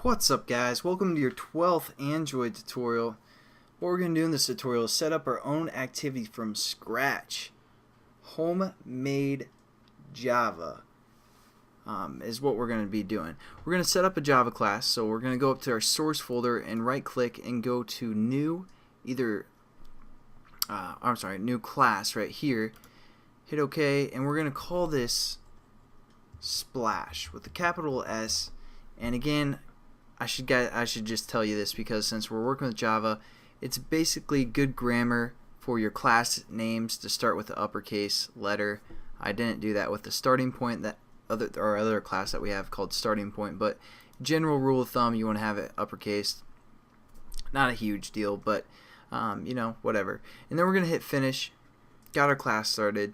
What's up, guys? Welcome to your 12th Android tutorial. What we're going to do in this tutorial is set up our own activity from scratch. Homemade Java is what we're going to be doing. We're going to set up a Java class, so we're going to go up to our source folder and right click and go to new, new class right here. Hit OK, and we're going to call this Splash with a capital S. And again, I should just tell you this because since we're working with Java, it's basically good grammar for your class names to start with the uppercase letter. I didn't do that with the starting point, that our other class that we have called starting point, but general rule of thumb, you want to have it uppercase. Not a huge deal, but you know, whatever. And then we're gonna hit finish. Got our class started.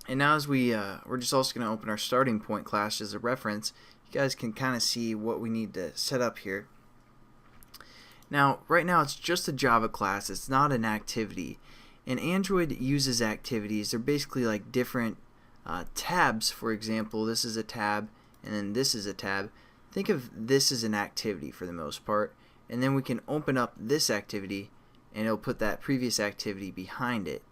And now as we're just also going to open our starting point class as a reference. You guys can kind of see what we need to set up here. Now, right now it's just a Java class. It's not an activity. And Android uses activities. They're basically like different tabs. For example, this is a tab, and then this is a tab. Think of this as an activity for the most part. And then we can open up this activity, and it'll put that previous activity behind it.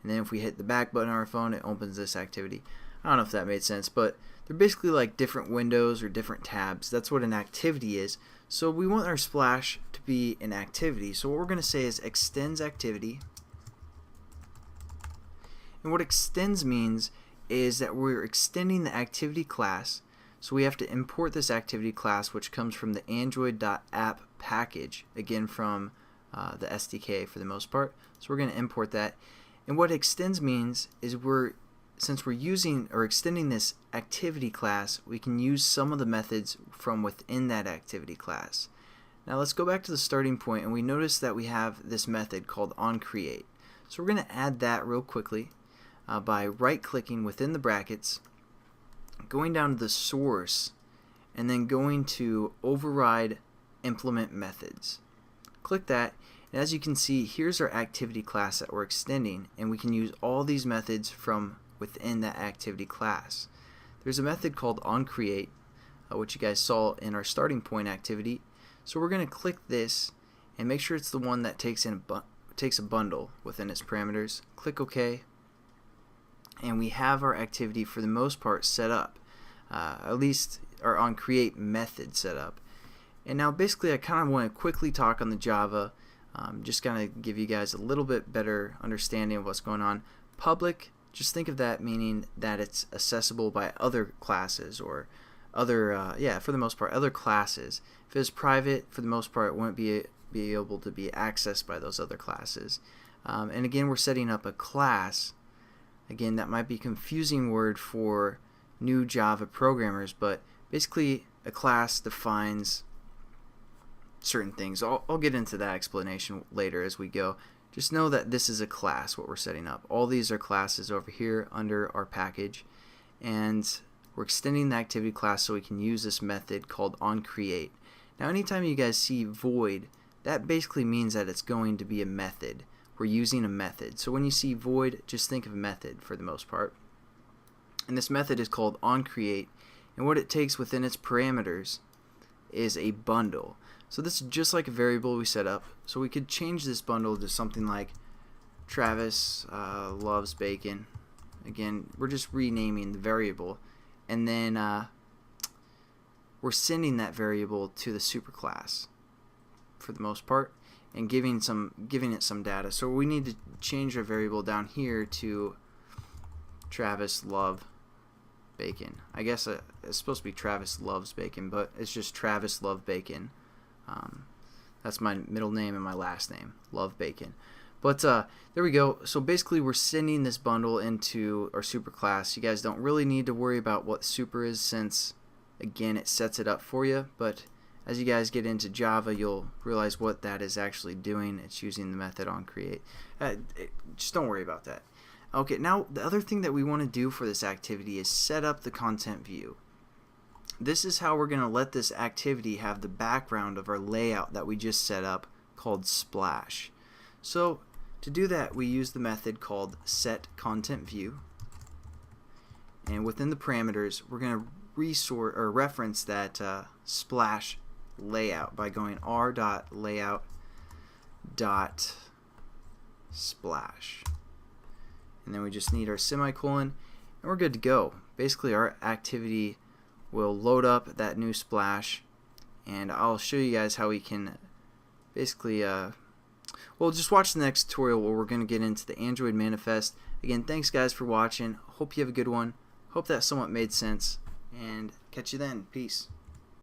And then if we hit the back button on our phone, it opens this activity. I don't know if that made sense, but they're basically like different windows or different tabs. That's what an activity is. So we want our Splash to be an activity. So what we're going to say is extends activity. And what extends means is that we're extending the activity class. So we have to import this activity class, which comes from the android.app package, again from the SDK for the most part. So we're going to import that. And what extends means is since we're using or extending this activity class, we can use some of the methods from within that activity class. Now let's go back to the starting point, and we notice that we have this method called onCreate. So we're going to add that real quickly by right-clicking within the brackets, going down to the source, and then going to override implement methods. Click that. And as you can see, here's our activity class that we're extending, and we can use all these methods from within that activity class. There's a method called onCreate, which you guys saw in our starting point activity. So we're going to click this and make sure it's the one that takes a bundle within its parameters. Click OK, and we have our activity for the most part set up, at least our onCreate method set up. And now basically I kind of want to quickly talk on the Java. Just kind of give you guys a little bit better understanding of what's going on. Public, just think of that meaning that it's accessible by other classes or other, for the most part, other classes. If it was private, for the most part, it wouldn't be able to be accessed by those other classes. And again, we're setting up a class. Again, that might be a confusing word for new Java programmers, but basically a class defines certain things. I'll get into that explanation later as we go. Just know that this is a class, what we're setting up. All these are classes over here under our package, and we're extending the activity class so we can use this method called onCreate. Now anytime you guys see void, that basically means that it's going to be a method. We're using a method. So when you see void, just think of a method for the most part. And this method is called onCreate, and what it takes within its parameters is a bundle. So this is just like a variable we set up. So we could change this bundle to something like Travis loves bacon. Again, we're just renaming the variable, and then we're sending that variable to the superclass for the most part, and giving it some data. So we need to change our variable down here to Travis love bacon. I guess it's supposed to be Travis loves bacon, but it's just Travis love bacon. That's my middle name and my last name, love bacon. But there we go. So basically we're sending this bundle into our superclass. You guys don't really need to worry about what super is, since again it sets it up for you, but as you guys get into Java, you'll realize what that is actually doing. It's using the method onCreate. Just don't worry about that. Okay, now the other thing that we want to do for this activity is set up the content view. This is how we're going to let this activity have the background of our layout that we just set up called Splash. So to do that, we use the method called SetContentView, and within the parameters we're going to reference that Splash layout by going r.layout.splash. And then we just need our semicolon, and we're good to go. Basically, our activity will load up that new splash, and I'll show you guys how we can basically well, just watch the next tutorial where we're going to get into the Android manifest. Again, thanks guys for watching. Hope you have a good one. Hope that somewhat made sense, and catch you then. Peace.